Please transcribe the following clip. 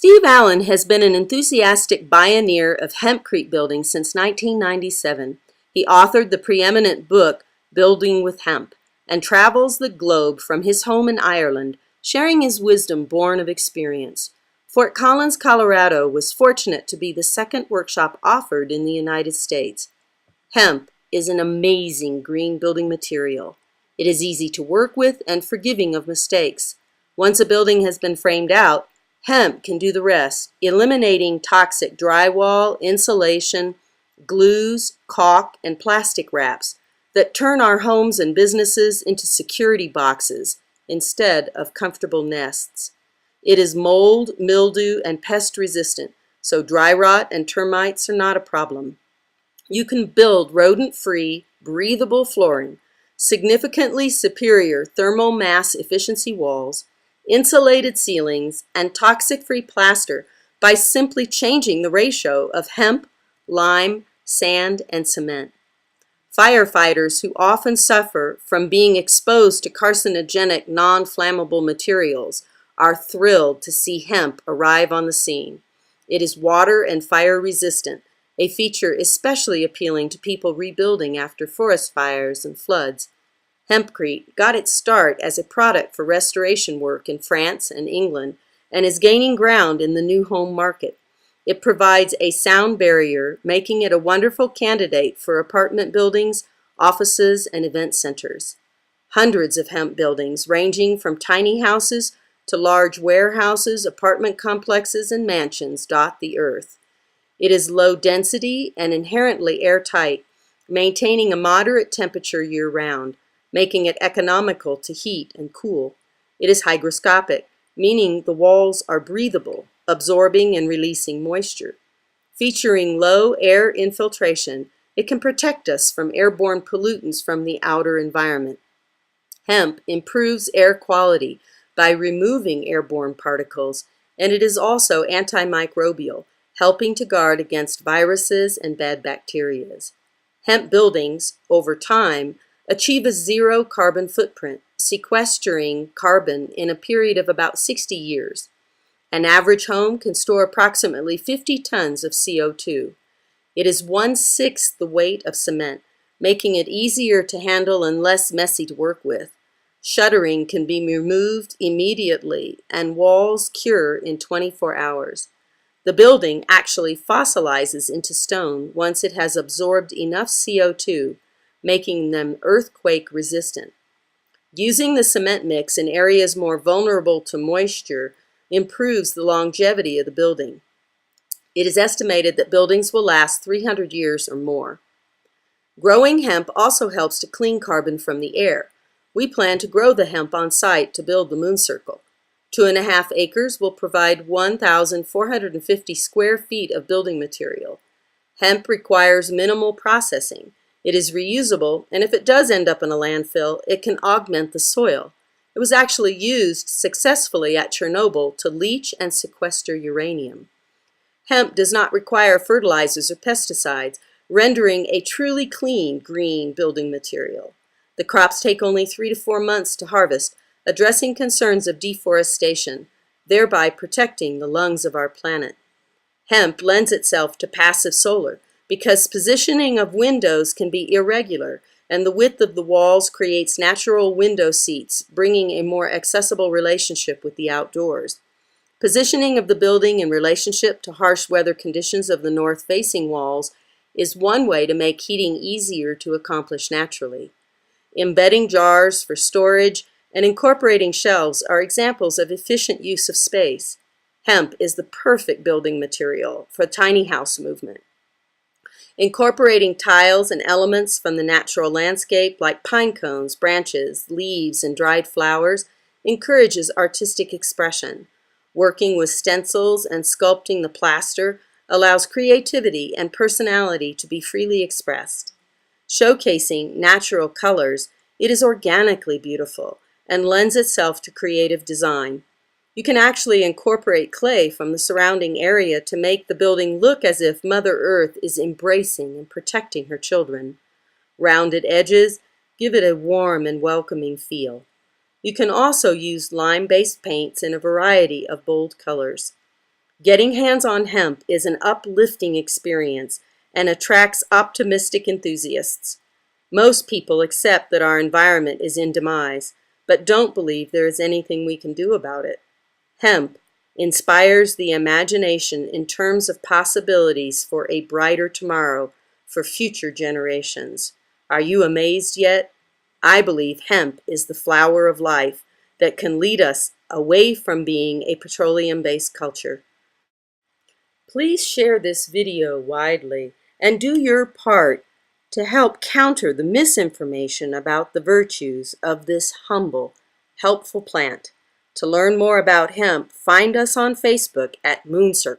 Steve Allen has been an enthusiastic pioneer of hempcrete building since 1997. He authored the preeminent book, Building with Hemp, and travels the globe from his home in Ireland, sharing his wisdom born of experience. Fort Collins, Colorado was fortunate to be the second workshop offered in the United States. Hemp is an amazing green building material. It is easy to work with and forgiving of mistakes. Once a building has been framed out, hemp can do the rest, eliminating toxic drywall, insulation, glues, caulk, and plastic wraps that turn our homes and businesses into security boxes instead of comfortable nests. It is mold, mildew, and pest resistant, so dry rot and termites are not a problem. You can build rodent-free, breathable flooring, significantly superior thermal mass efficiency walls, insulated ceilings, and toxic-free plaster by simply changing the ratio of hemp, lime, sand, and cement. Firefighters who often suffer from being exposed to carcinogenic non-flammable materials are thrilled to see hemp arrive on the scene. It is water and fire resistant, a feature especially appealing to people rebuilding after forest fires and floods. Hempcrete got its start as a product for restoration work in France and England and is gaining ground in the new home market. It provides a sound barrier, making it a wonderful candidate for apartment buildings, offices, and event centers. Hundreds of hemp buildings, ranging from tiny houses to large warehouses, apartment complexes, and mansions, dot the earth. It is low density and inherently airtight, maintaining a moderate temperature year-round, making it economical to heat and cool. It is hygroscopic, meaning the walls are breathable, absorbing and releasing moisture. Featuring low air infiltration, it can protect us from airborne pollutants from the outer environment. Hemp improves air quality by removing airborne particles, and it is also antimicrobial, helping to guard against viruses and bad bacteria. Hemp buildings, over time, achieve a zero carbon footprint, sequestering carbon in a period of about 60 years. An average home can store approximately 50 tons of CO2. It is 1/6 the weight of cement, making it easier to handle and less messy to work with. Shuttering can be removed immediately, and walls cure in 24 hours. The building actually fossilizes into stone once it has absorbed enough CO2, making them earthquake resistant. Using the cement mix in areas more vulnerable to moisture improves the longevity of the building. It is estimated that buildings will last 300 years or more. Growing hemp also helps to clean carbon from the air. We plan to grow the hemp on site to build the moon circle. 2.5 acres will provide 1,450 square feet of building material. Hemp requires minimal processing. It is reusable, and if it does end up in a landfill, it can augment the soil. It was actually used successfully at Chernobyl to leach and sequester uranium. Hemp does not require fertilizers or pesticides, rendering a truly clean green building material. The crops take only 3 to 4 months to harvest, addressing concerns of deforestation, thereby protecting the lungs of our planet. Hemp lends itself to passive solar, because positioning of windows can be irregular, and the width of the walls creates natural window seats, bringing a more accessible relationship with the outdoors. Positioning of the building in relationship to harsh weather conditions of the north-facing walls is one way to make heating easier to accomplish naturally. Embedding jars for storage and incorporating shelves are examples of efficient use of space. Hemp is the perfect building material for tiny house movement. Incorporating tiles and elements from the natural landscape like pine cones, branches, leaves, and dried flowers encourages artistic expression. Working with stencils and sculpting the plaster allows creativity and personality to be freely expressed. Showcasing natural colors, it is organically beautiful and lends itself to creative design. You can actually incorporate clay from the surrounding area to make the building look as if Mother Earth is embracing and protecting her children. Rounded edges give it a warm and welcoming feel. You can also use lime-based paints in a variety of bold colors. Getting hands on hemp is an uplifting experience and attracts optimistic enthusiasts. Most people accept that our environment is in demise, but don't believe there is anything we can do about it. Hemp inspires the imagination in terms of possibilities for a brighter tomorrow for future generations. Are you amazed yet? I believe hemp is the flower of life that can lead us away from being a petroleum-based culture. Please share this video widely and do your part to help counter the misinformation about the virtues of this humble, helpful plant. To learn more about hemp, find us on Facebook at Moon Circle.